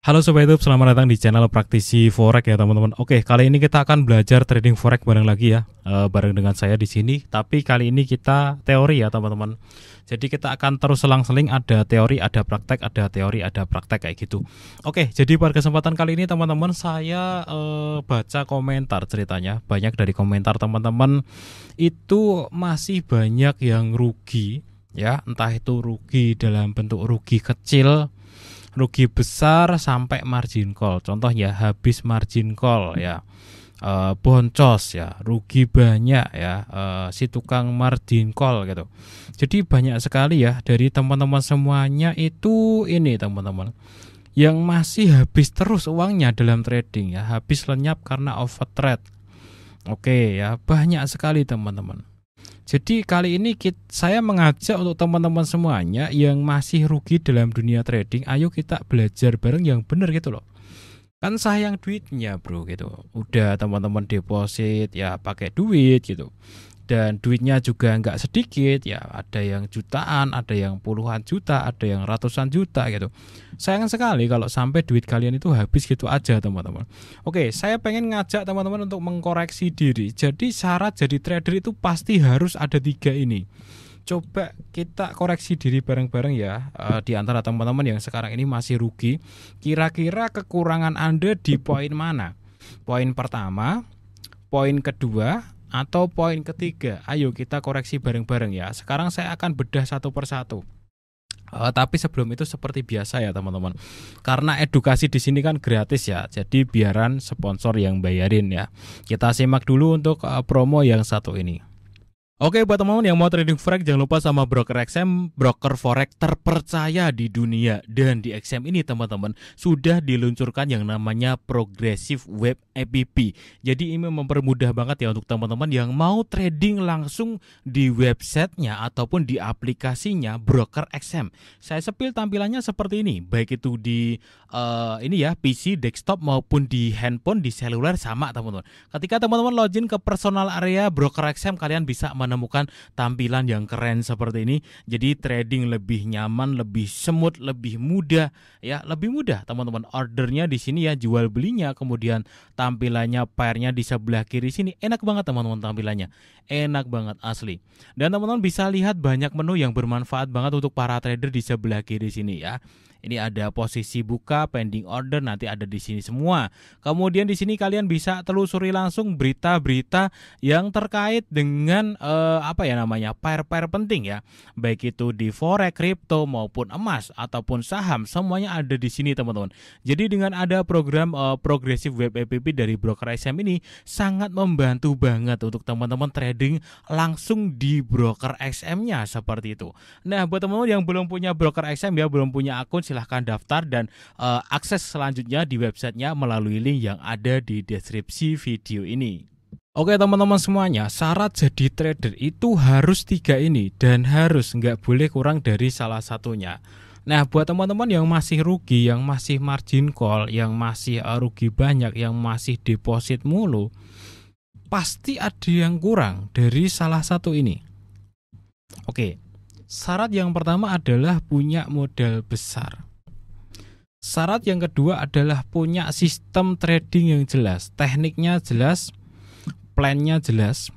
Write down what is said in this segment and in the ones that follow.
Halo Sobat YouTube, selamat datang di channel Praktisi Forex ya teman-teman. Oke, kali ini kita akan belajar trading Forex bareng lagi ya, bareng dengan saya di sini. Tapi kali ini kita teori ya teman-teman. Jadi kita akan terus selang-seling, ada teori, ada praktek, ada teori, ada praktek kayak gitu. Oke, jadi pada kesempatan kali ini teman-teman saya baca komentar ceritanya. Banyak dari komentar teman-teman itu masih banyak yang rugi ya, entah itu rugi dalam bentuk rugi kecil, rugi besar sampai margin call. Contohnya habis margin call ya, boncos ya, rugi banyak ya, si tukang margin call gitu. Jadi banyak sekali ya dari teman-teman semuanya itu ini teman-teman yang masih habis terus uangnya dalam trading ya, habis lenyap karena overtrade. Oke ya, banyak sekali teman-teman. Jadi kali ini saya mengajak untuk teman-teman semuanya yang masih rugi dalam dunia trading, ayo kita belajar bareng yang benar gitu loh. Kan sayang duitnya bro gitu. Udah teman-teman deposit ya pakai duit gitu. Dan duitnya juga nggak sedikit ya, ada yang jutaan, ada yang puluhan juta, ada yang ratusan juta gitu. Sayang sekali kalau sampai duit kalian itu habis gitu aja teman-teman. Oke, saya pengen ngajak teman-teman untuk mengkoreksi diri. Jadi syarat jadi trader itu pasti harus ada 3 ini. Coba kita koreksi diri bareng-bareng ya, di antara teman-teman yang sekarang ini masih rugi. Kira-kira kekurangan Anda di poin mana? Poin pertama, poin kedua, atau poin ketiga? Ayo kita koreksi bareng-bareng ya. Sekarang saya akan bedah satu persatu. Tapi sebelum itu seperti biasa ya teman-teman. Karena edukasi di sini kan gratis ya. Jadi biaran sponsor yang bayarin ya. Kita simak dulu untuk promo yang satu ini. Oke, buat teman-teman yang mau trading forex, jangan lupa sama broker XM, broker forex terpercaya di dunia. Dan di XM ini teman-teman sudah diluncurkan yang namanya Progressive Web App. Jadi ini mempermudah banget ya untuk teman-teman yang mau trading langsung di websitenya ataupun di aplikasinya broker XM. Saya sepil tampilannya seperti ini, baik itu di ini ya PC, desktop maupun di handphone, di seluler sama teman-teman. Ketika teman-teman login ke personal area broker XM, kalian bisa menemukan tampilan yang keren seperti ini. Jadi trading lebih nyaman, lebih smooth, lebih mudah ya, lebih mudah teman-teman. Ordernya di sini ya, jual belinya, kemudian tampilannya pairnya di sebelah kiri sini. Enak banget teman-teman tampilannya. Enak banget asli. Dan teman-teman bisa lihat banyak menu yang bermanfaat banget untuk para trader di sebelah kiri sini ya. Ini ada posisi buka, pending order, nanti ada di sini semua. Kemudian di sini kalian bisa telusuri langsung berita-berita yang terkait dengan pair-pair penting ya. Baik itu di forex, kripto maupun emas ataupun saham, semuanya ada di sini teman-teman. Jadi dengan ada program Progressive Web App dari broker XM ini sangat membantu banget untuk teman-teman trading langsung di broker XM-nya seperti itu. Nah, buat teman-teman yang belum punya broker XM ya, belum punya akun, silahkan daftar dan akses selanjutnya di websitenya melalui link yang ada di deskripsi video ini. Oke teman-teman semuanya, syarat jadi trader itu harus 3 ini dan harus nggak boleh kurang dari salah satunya. Nah, buat teman-teman yang masih rugi, yang masih margin call, yang masih rugi banyak, yang masih deposit mulu, pasti ada yang kurang dari salah satu ini. Oke, syarat yang pertama adalah punya modal besar. Syarat yang kedua adalah punya sistem trading yang jelas, tekniknya jelas, plannya jelas,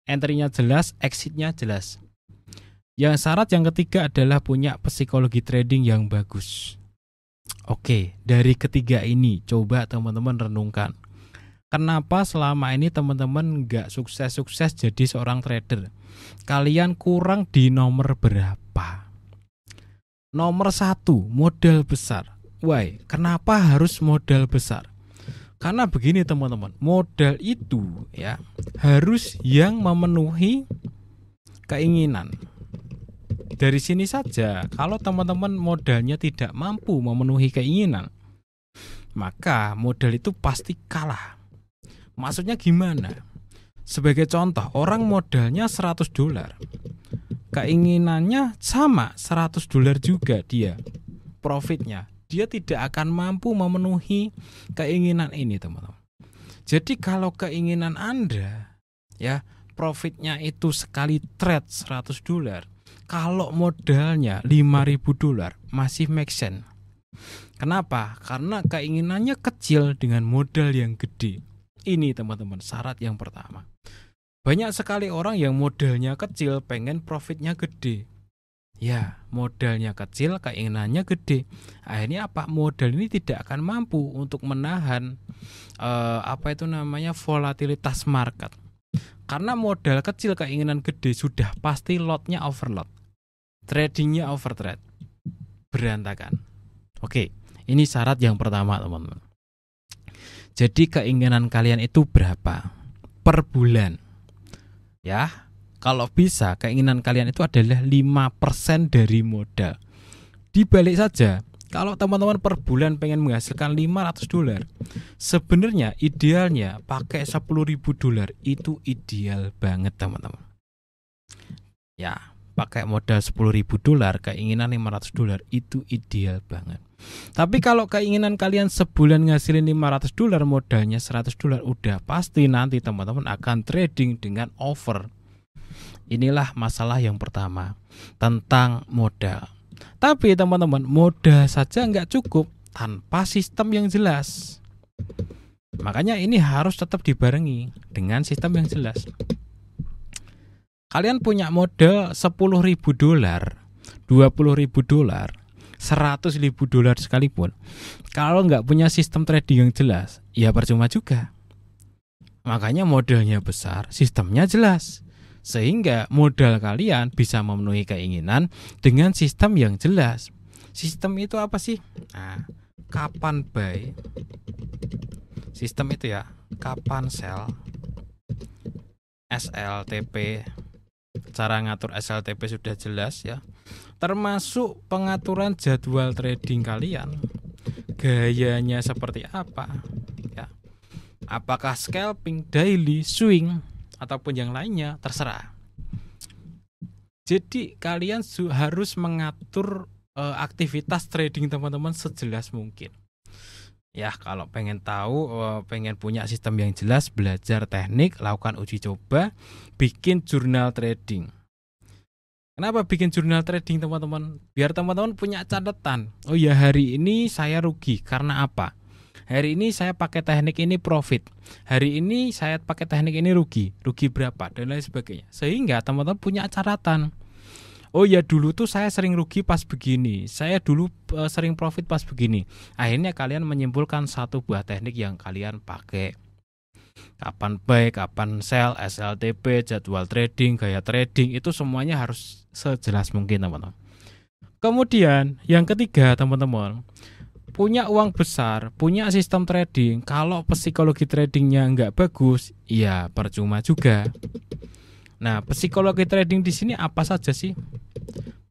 entry-nya jelas, exit-nya jelas. Yang syarat yang ketiga adalah punya psikologi trading yang bagus. Oke, dari ketiga ini coba teman-teman renungkan. Kenapa selama ini teman-teman nggak sukses-sukses jadi seorang trader? Kalian kurang di nomor berapa? Nomor 1, modal besar. Why? Kenapa harus modal besar? Karena begini teman-teman, modal itu ya harus yang memenuhi keinginan. Dari sini saja, kalau teman-teman modalnya tidak mampu memenuhi keinginan, maka modal itu pasti kalah. Maksudnya gimana? Sebagai contoh, orang modalnya $100, keinginannya sama $100 juga dia, profitnya. Dia tidak akan mampu memenuhi keinginan ini teman-teman. Jadi kalau keinginan Anda ya profitnya itu sekali trade $100, kalau modalnya $5.000 masih make sense. Kenapa? Karena keinginannya kecil dengan modal yang gede. Ini teman-teman syarat yang pertama. Banyak sekali orang yang modalnya kecil pengen profitnya gede. Ya, modalnya kecil, keinginannya gede. Akhirnya apa? Modal ini tidak akan mampu untuk menahan volatilitas market. Karena modal kecil, keinginan gede, sudah pasti lotnya overload. Tradingnya overtrade. Berantakan. Oke, ini syarat yang pertama, teman-teman. Jadi keinginan kalian itu berapa per bulan? Ya, kalau bisa keinginan kalian itu adalah 5% dari modal. Dibalik saja, kalau teman-teman per bulan pengen menghasilkan $500, sebenarnya idealnya pakai $10.000. Itu ideal banget, teman-teman. Ya, pakai modal $10.000, keinginan $500, itu ideal banget. Tapi kalau keinginan kalian sebulan ngasilin $500, modalnya $100, udah pasti nanti teman-teman akan trading dengan over. Inilah masalah yang pertama tentang modal. Tapi teman-teman, modal saja nggak cukup tanpa sistem yang jelas. Makanya ini harus tetap dibarengi dengan sistem yang jelas. Kalian punya modal $10.000, $20.000, $100.000 sekalipun, kalau nggak punya sistem trading yang jelas, ya percuma juga. Makanya modalnya besar, sistemnya jelas, sehingga modal kalian bisa memenuhi keinginan dengan sistem yang jelas. Sistem itu apa sih? Nah, kapan buy, sistem itu ya, kapan sell, SLTP, cara ngatur SLTP sudah jelas ya. Termasuk pengaturan jadwal trading kalian, gayanya seperti apa ya. Apakah scalping, daily, swing, ataupun yang lainnya, terserah. Jadi kalian harus mengatur aktivitas trading teman-teman sejelas mungkin. Ya, kalau pengen tahu, pengen punya sistem yang jelas, belajar teknik, lakukan uji coba, bikin jurnal trading. Kenapa bikin jurnal trading, teman-teman? Biar teman-teman punya catatan. Oh ya, hari ini saya rugi karena apa? Hari ini saya pakai teknik ini profit. Hari ini saya pakai teknik ini rugi. Rugi berapa? Dan lain sebagainya. Sehingga teman-teman punya catatan. Oh ya, dulu tuh saya sering rugi pas begini. Saya dulu sering profit pas begini. Akhirnya kalian menyimpulkan satu buah teknik yang kalian pakai. Kapan buy, kapan sell, SLTP, jadwal trading, gaya trading, itu semuanya harus sejelas mungkin, teman-teman. Kemudian yang ketiga, teman-teman, punya uang besar, punya sistem trading, kalau psikologi tradingnya nggak bagus, ya percuma juga. Nah, psikologi trading di sini apa saja sih?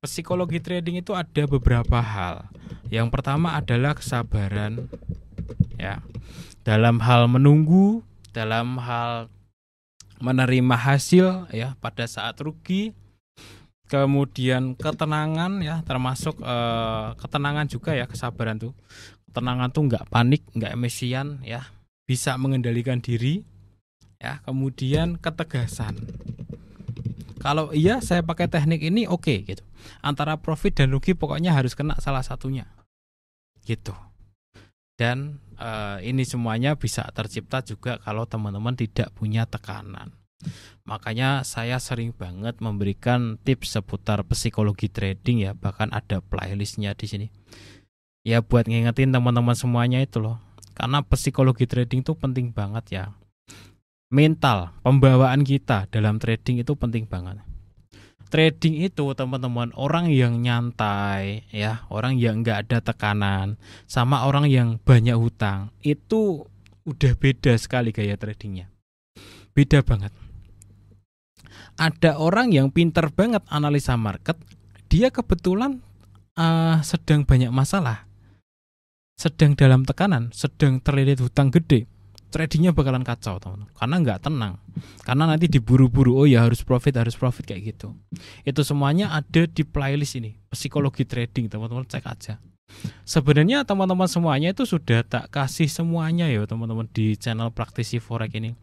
Psikologi trading itu ada beberapa hal. Yang pertama adalah kesabaran, ya, dalam hal menunggu, dalam hal menerima hasil, ya, pada saat rugi. Kemudian ketenangan, ya, termasuk ketenangan juga ya, kesabaran tuh. Ketenangan tuh nggak panik, nggak emosian, ya, bisa mengendalikan diri, ya. Kemudian ketegasan. Kalau iya saya pakai teknik ini oke, gitu. Antara profit dan rugi pokoknya harus kena salah satunya, gitu. Dan ini semuanya bisa tercipta juga kalau teman-teman tidak punya tekanan. Makanya saya sering banget memberikan tips seputar psikologi trading ya, bahkan ada playlistnya di sini. Ya, buat ngingetin teman-teman semuanya itu loh. Karena psikologi trading itu penting banget ya. Mental, pembawaan kita dalam trading itu penting banget. Trading itu teman-teman, orang yang nyantai ya, orang yang nggak ada tekanan, sama orang yang banyak hutang, itu udah beda sekali gaya tradingnya. Beda banget. Ada orang yang pinter banget analisa market, dia kebetulan sedang banyak masalah, sedang dalam tekanan, sedang terlilit hutang gede, tradingnya bakalan kacau, teman-teman, karena nggak tenang, karena nanti diburu-buru, oh ya harus profit kayak gitu. Itu semuanya ada di playlist ini, psikologi trading, teman-teman cek aja. Sebenarnya teman-teman semuanya itu sudah tak kasih semuanya ya teman-teman di channel Praktisi Forex ini.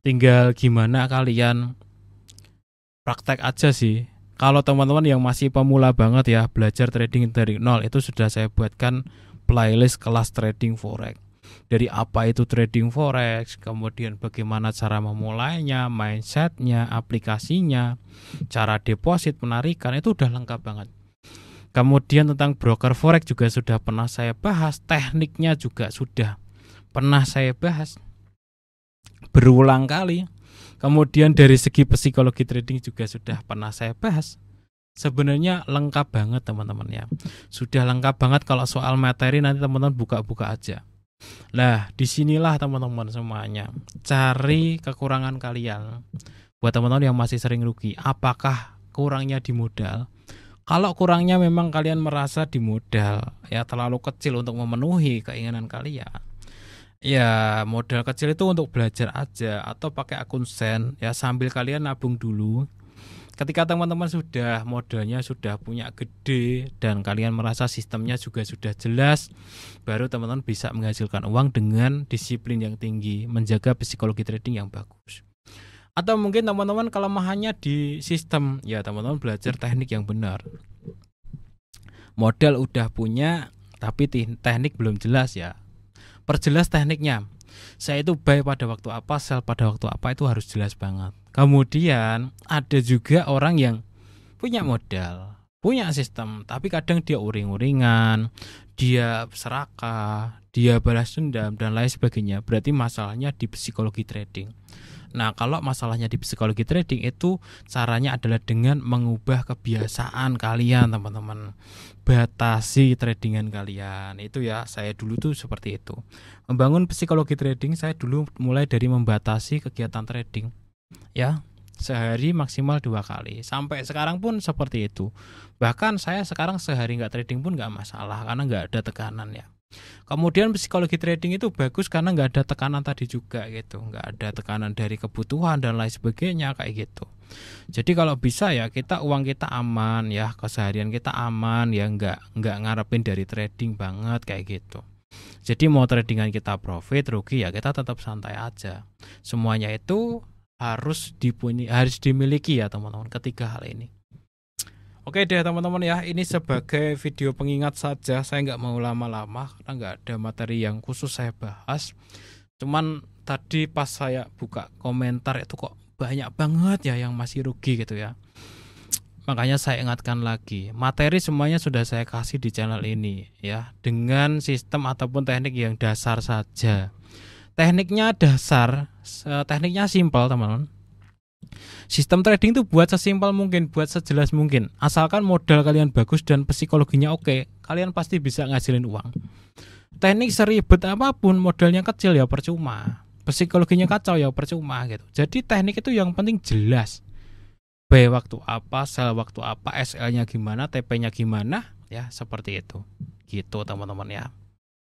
Tinggal gimana kalian praktek aja sih. Kalau teman-teman yang masih pemula banget ya, belajar trading dari nol, itu sudah saya buatkan playlist kelas trading forex. Dari apa itu trading forex, kemudian bagaimana cara memulainya, mindsetnya, aplikasinya, cara deposit, penarikan, itu udah lengkap banget. Kemudian tentang broker forex juga sudah pernah saya bahas, tekniknya juga sudah pernah saya bahas berulang kali. Kemudian dari segi psikologi trading juga sudah pernah saya bahas. Sebenarnya lengkap banget teman-teman ya. Sudah lengkap banget, kalau soal materi nanti teman-teman buka-buka aja. Nah, disinilah teman-teman semuanya cari kekurangan kalian. Buat teman-teman yang masih sering rugi, apakah kurangnya di modal? Kalau kurangnya memang kalian merasa di modal ya terlalu kecil untuk memenuhi keinginan kalian, ya modal kecil itu untuk belajar aja atau pakai akun sen ya sambil kalian nabung dulu. Ketika teman-teman sudah modalnya sudah punya gede dan kalian merasa sistemnya juga sudah jelas, baru teman-teman bisa menghasilkan uang dengan disiplin yang tinggi, menjaga psikologi trading yang bagus. Atau mungkin teman-teman kelemahannya di sistem, ya teman-teman belajar teknik yang benar. Modal udah punya tapi teknik belum jelas, ya perjelas tekniknya. Saya itu buy pada waktu apa, sell pada waktu apa, itu harus jelas banget. Kemudian ada juga orang yang punya modal, punya sistem, tapi kadang dia uring-uringan, dia serakah, dia balas dendam dan lain sebagainya. Berarti masalahnya di psikologi trading. Nah, kalau masalahnya di psikologi trading itu caranya adalah dengan mengubah kebiasaan kalian, teman-teman. Batasi tradingan kalian. Itu ya, saya dulu tuh seperti itu. Membangun psikologi trading, saya dulu mulai dari membatasi kegiatan trading. Ya, sehari maksimal 2 kali. Sampai sekarang pun seperti itu. Bahkan saya sekarang sehari nggak trading pun nggak masalah karena nggak ada tekanan ya. Kemudian psikologi trading itu bagus karena nggak ada tekanan tadi juga gitu, nggak ada tekanan dari kebutuhan dan lain sebagainya kayak gitu. Jadi kalau bisa ya uang kita aman ya, keseharian kita aman ya, nggak ngarepin dari trading banget kayak gitu. Jadi mau tradingan kita profit rugi ya kita tetap santai aja. Semuanya itu harus dimiliki ya teman-teman, ketiga hal ini. Oke deh teman-teman ya, ini sebagai video pengingat saja, saya nggak mau lama-lama karena nggak ada materi yang khusus saya bahas. Cuman tadi pas saya buka komentar itu kok banyak banget ya yang masih rugi gitu ya. Makanya saya ingatkan lagi, materi semuanya sudah saya kasih di channel ini ya, dengan sistem ataupun teknik yang dasar saja. Tekniknya dasar, tekniknya simpel teman-teman. Sistem trading itu buat sesimpel mungkin, buat sejelas mungkin. Asalkan modal kalian bagus dan psikologinya oke, kalian pasti bisa ngasilin uang. Teknik seribet apapun, modalnya kecil ya percuma, psikologinya kacau ya percuma gitu. Jadi teknik itu yang penting jelas. Buy waktu apa, sell waktu apa, SL-nya gimana, TP-nya gimana, ya seperti itu. Gitu teman-teman ya.